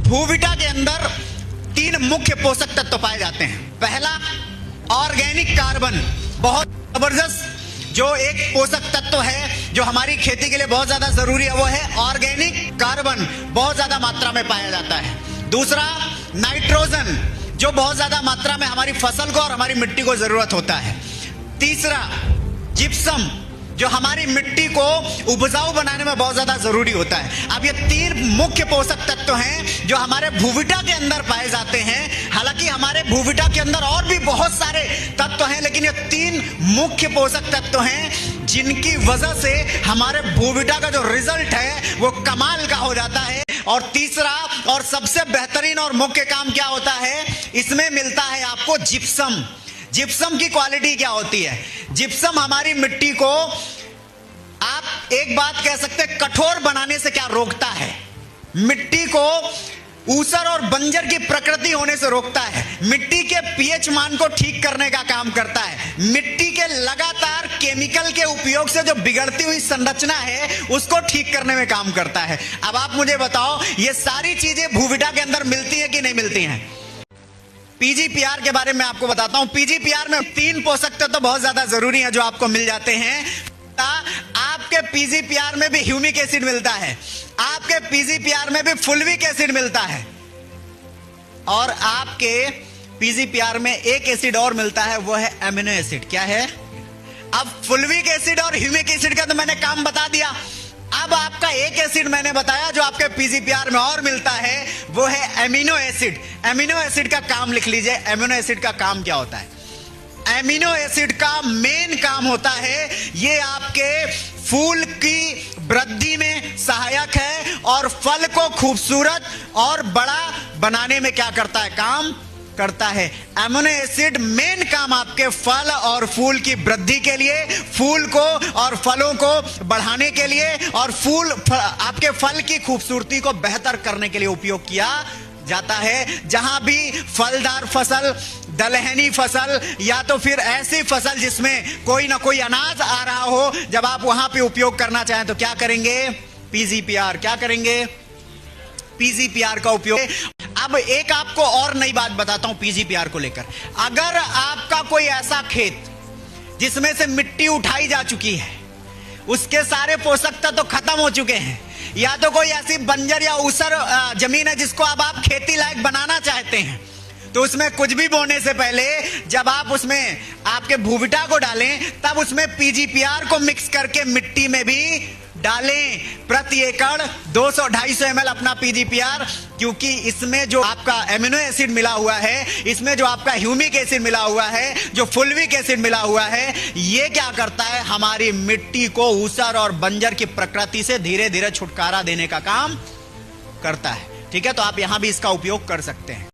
भूविटा के अंदर 3 मुख्य पोषक तत्व पाए जाते हैं। पहला, ऑर्गेनिक कार्बन, बहुत जबरदस्त जो एक पोषक तत्व है जो हमारी खेती के लिए बहुत ज्यादा जरूरी है, वो है ऑर्गेनिक कार्बन, बहुत ज्यादा मात्रा में पाया जाता है। दूसरा, नाइट्रोजन, जो बहुत ज्यादा मात्रा में हमारी फसल को और हमारी मिट्टी को जरूरत होता है। तीसरा, जिप्सम, जो हमारी मिट्टी को उपजाऊ बनाने में बहुत ज्यादा जरूरी होता है। अब ये 3 मुख्य पोषक तत्व हैं जो हमारे भूविटा के अंदर पाए जाते हैं। हालांकि हमारे भूविटा के अंदर और भी बहुत सारे तत्व हैं, लेकिन ये 3 मुख्य पोषक तत्व हैं जिनकी वजह से हमारे भूविटा का जो रिजल्ट है वो कमाल का हो जाता है। और तीसरा और सबसे बेहतरीन और मुख्य काम क्या होता है, इसमें मिलता है आपको जिप्सम। जिप्सम की क्वालिटी क्या होती है? जिप्सम हमारी मिट्टी को, आप एक बात कह सकते हैं, कठोर बनाने से क्या रोकता है? मिट्टी को ऊसर और बंजर की प्रकृति होने से रोकता है। मिट्टी के पीएच मान को ठीक करने का काम करता है। मिट्टी के लगातार केमिकल के उपयोग से जो बिगड़ती हुई संरचना है उसको ठीक करने में काम करता है। अब आप मुझे बताओ, ये सारी चीजें भूविटा के अंदर मिलती है कि नहीं मिलती हैं? पीजीपीआर के बारे में आपको बताता हूं। पीजीपीआर में 3 पोषक तत्व तो बहुत ज्यादा जरूरी है जो आपको मिल जाते हैं। आपके पीजीपीआर में भी ह्यूमिक एसिड मिलता है, आपके पीजीपीआर में भी फुल्विक एसिड मिलता है, और आपके पीजीपीआर में एक एसिड और मिलता है, वो है एमिनो एसिड। क्या है? अब फुल्विक एसिड और ह्यूमिक एसिड का तो मैंने काम बता दिया। अब आपका एक एसिड मैंने बताया जो आपके पीजीपीआर में और मिलता है, वो है एमिनो एसिड। एमिनो एसिड का काम लिख लीजिए। एमिनो एसिड का काम क्या होता है? एमिनो एसिड का मेन काम होता है, ये आपके फूल की वृद्धि में सहायक है और फल को खूबसूरत और बड़ा बनाने में क्या करता है? काम करता है। एमिनो एसिड मेन काम आपके फल और फूल की वृद्धि के लिए, फूल को और फलों को बढ़ाने के लिए, और आपके फल की खूबसूरती को बेहतर करने के लिए उपयोग किया जाता है। जहां भी फलदार फसल, दलहनी फसल, या तो फिर ऐसी फसल जिसमें कोई ना कोई अनाज आ रहा हो, जब आप वहां पे उपयोग करना चाहें तो क्या करेंगे? पीजीपीआर। क्या करेंगे? पीजीपीआर का उपयोग। अब एक आपको और नई बात बताता हूं पीजीपीआर को लेकर। अगर आपका कोई ऐसा खेत जिसमें से मिट्टी उठाई जा चुकी है, उसके सारे पोषक तत्व तो खत्म हो चुके हैं, या तो कोई ऐसी बंजर या ऊसर जमीन है जिसको अब आप खेती लायक बनाना चाहते हैं, तो उसमें कुछ भी बोने से पहले जब आप उसमें आपके भूविटा को डालें, तब उसमें पीजीपीआर को मिक्स करके मिट्टी में भी डालें। प्रति एकड़ 200-250 ml अपना पीजीपीआर, क्योंकि इसमें जो आपका एमिनो एसिड मिला हुआ है, इसमें जो आपका ह्यूमिक एसिड मिला हुआ है, जो फुल्विक एसिड मिला हुआ है, ये क्या करता है? हमारी मिट्टी को ऊसर और बंजर की प्रकृति से धीरे धीरे छुटकारा देने का काम करता है। ठीक है, तो आप यहां भी इसका उपयोग कर सकते हैं।